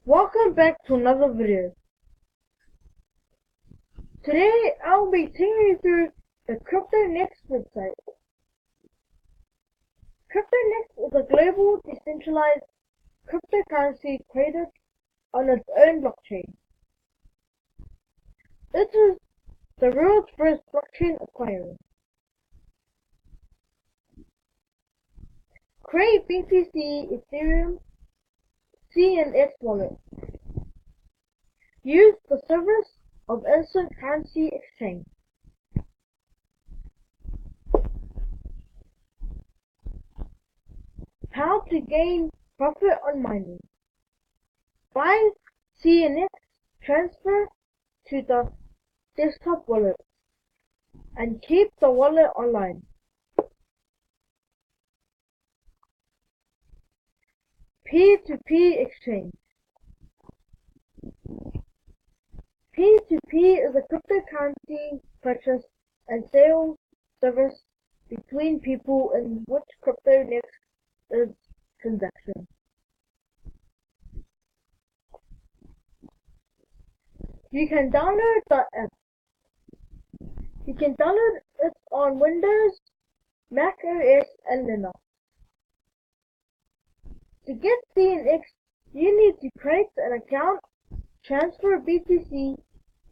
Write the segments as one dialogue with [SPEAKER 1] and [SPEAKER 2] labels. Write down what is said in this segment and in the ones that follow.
[SPEAKER 1] Welcome back to another video. Today I'll be taking you through the Cryptonex website. Cryptonex is a global decentralized cryptocurrency created on its own blockchain. It is the world's first blockchain acquirer. Create BTC Ethereum CNX wallet. Use the service of instant currency exchange. How to gain profit on mining. Buy CNX, transfer to the desktop wallet, and keep the wallet online. Peer-to-peer exchange. Peer-to-peer is a cryptocurrency purchase and sale service between people in which Cryptonex is transaction. You can download the app. You can download it on Windows, Mac OS, and Linux. To get CNX, you need to create an account, transfer BTC,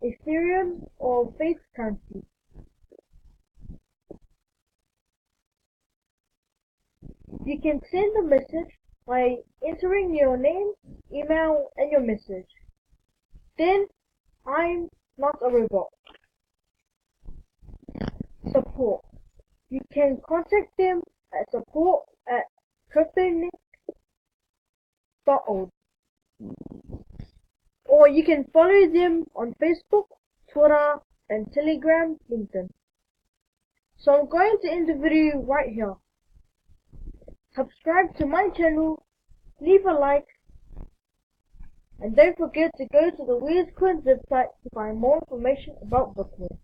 [SPEAKER 1] Ethereum, or Faith currency. You can send a message by entering your name, email, and your message. Then, I'm not a robot. Support. You can contact them at support@cryptonex.org. Or you can follow them on Facebook, Twitter, and Telegram, LinkedIn. So I'm going to end the video right here. Subscribe to my channel, leave a like, and don't forget to go to the Weird Coins website to find more information about Bitcoin.